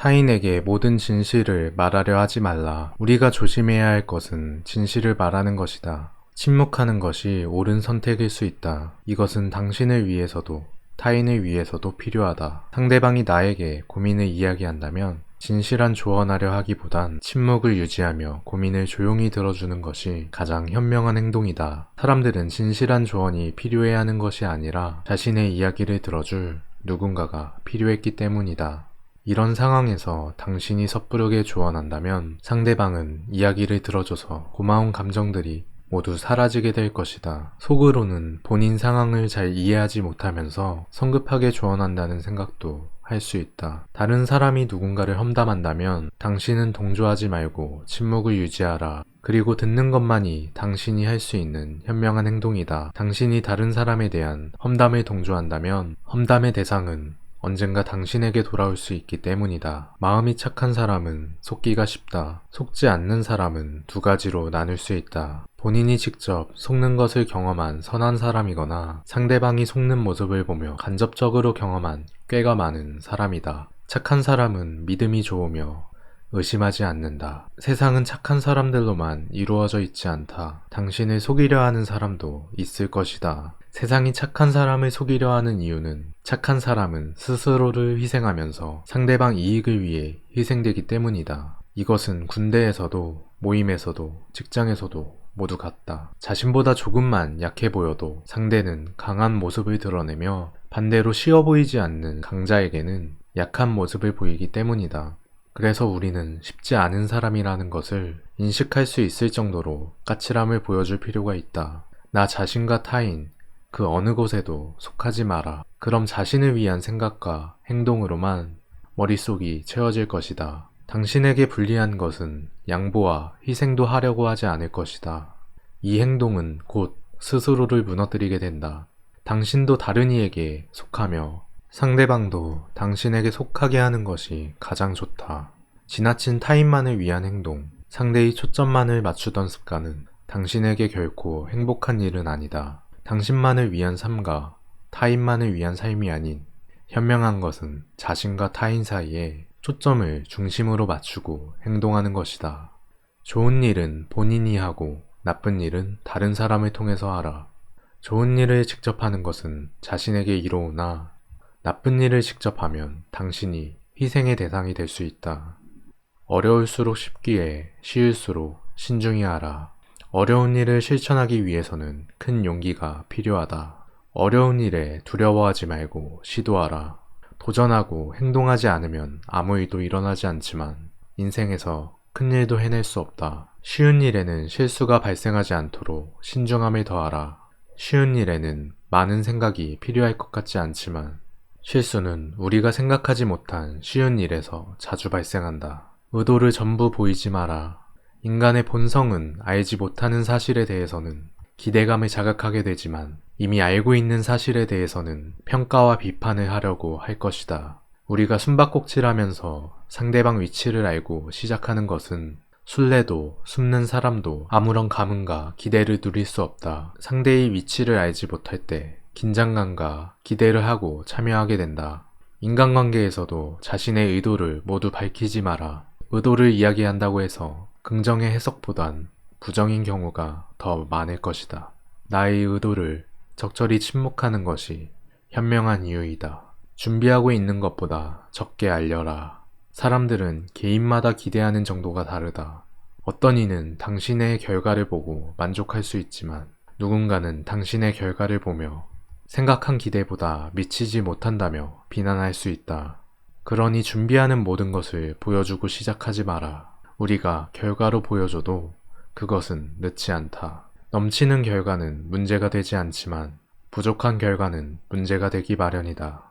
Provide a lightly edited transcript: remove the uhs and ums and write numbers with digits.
타인에게 모든 진실을 말하려 하지 말라. 우리가 조심해야 할 것은 진실을 말하는 것이다. 침묵하는 것이 옳은 선택일 수 있다. 이것은 당신을 위해서도 타인을 위해서도 필요하다. 상대방이 나에게 고민을 이야기한다면 진실한 조언하려 하기보단 침묵을 유지하며 고민을 조용히 들어주는 것이 가장 현명한 행동이다. 사람들은 진실한 조언이 필요해 하는 것이 아니라 자신의 이야기를 들어줄 누군가가 필요했기 때문이다. 이런 상황에서 당신이 섣부르게 조언한다면 상대방은 이야기를 들어줘서 고마운 감정들이 모두 사라지게 될 것이다. 속으로는 본인 상황을 잘 이해하지 못하면서 성급하게 조언한다는 생각도 할 수 있다. 다른 사람이 누군가를 험담한다면 당신은 동조하지 말고 침묵을 유지하라. 그리고 듣는 것만이 당신이 할 수 있는 현명한 행동이다. 당신이 다른 사람에 대한 험담에 동조한다면 험담의 대상은 언젠가 당신에게 돌아올 수 있기 때문이다. 마음이 착한 사람은 속기가 쉽다. 속지 않는 사람은 두 가지로 나눌 수 있다. 본인이 직접 속는 것을 경험한 선한 사람이거나 상대방이 속는 모습을 보며 간접적으로 경험한 꾀가 많은 사람이다. 착한 사람은 믿음이 좋으며 의심하지 않는다. 세상은 착한 사람들로만 이루어져 있지 않다. 당신을 속이려 하는 사람도 있을 것이다. 세상이 착한 사람을 속이려 하는 이유는 착한 사람은 스스로를 희생하면서 상대방 이익을 위해 희생되기 때문이다. 이것은 군대에서도 모임에서도 직장에서도 모두 같다. 자신보다 조금만 약해 보여도 상대는 강한 모습을 드러내며 반대로 쉬워 보이지 않는 강자에게는 약한 모습을 보이기 때문이다. 그래서 우리는 쉽지 않은 사람이라는 것을 인식할 수 있을 정도로 까칠함을 보여줄 필요가 있다. 나 자신과 타인, 그 어느 곳에도 속하지 마라. 그럼 자신을 위한 생각과 행동으로만 머릿속이 채워질 것이다. 당신에게 불리한 것은 양보와 희생도 하려고 하지 않을 것이다. 이 행동은 곧 스스로를 무너뜨리게 된다. 당신도 다른 이에게 속하며 상대방도 당신에게 속하게 하는 것이 가장 좋다. 지나친 타인만을 위한 행동, 상대의 초점만을 맞추던 습관은 당신에게 결코 행복한 일은 아니다. 당신만을 위한 삶과 타인만을 위한 삶이 아닌 현명한 것은 자신과 타인 사이에 초점을 중심으로 맞추고 행동하는 것이다. 좋은 일은 본인이 하고 나쁜 일은 다른 사람을 통해서 하라. 좋은 일을 직접 하는 것은 자신에게 이로우나 나쁜 일을 직접 하면 당신이 희생의 대상이 될 수 있다. 어려울수록 쉽기에 쉬울수록 신중히 하라. 어려운 일을 실천하기 위해서는 큰 용기가 필요하다. 어려운 일에 두려워하지 말고 시도하라. 도전하고 행동하지 않으면 아무 일도 일어나지 않지만 인생에서 큰 일도 해낼 수 없다. 쉬운 일에는 실수가 발생하지 않도록 신중함을 더하라. 쉬운 일에는 많은 생각이 필요할 것 같지 않지만 실수는 우리가 생각하지 못한 쉬운 일에서 자주 발생한다. 의도를 전부 보이지 마라. 인간의 본성은 알지 못하는 사실에 대해서는 기대감을 자극하게 되지만 이미 알고 있는 사실에 대해서는 평가와 비판을 하려고 할 것이다. 우리가 숨바꼭질하면서 상대방 위치를 알고 시작하는 것은 술래도 숨는 사람도 아무런 감흥과 기대를 누릴 수 없다. 상대의 위치를 알지 못할 때 긴장감과 기대를 하고 참여하게 된다. 인간관계에서도 자신의 의도를 모두 밝히지 마라. 의도를 이야기한다고 해서 긍정의 해석보단 부정인 경우가 더 많을 것이다. 나의 의도를 적절히 침묵하는 것이 현명한 이유이다. 준비하고 있는 것보다 적게 알려라. 사람들은 개인마다 기대하는 정도가 다르다. 어떤 이는 당신의 결과를 보고 만족할 수 있지만 누군가는 당신의 결과를 보며 생각한 기대보다 미치지 못한다며 비난할 수 있다. 그러니 준비하는 모든 것을 보여주고 시작하지 마라. 우리가 결과로 보여줘도 그것은 늦지 않다. 넘치는 결과는 문제가 되지 않지만 부족한 결과는 문제가 되기 마련이다.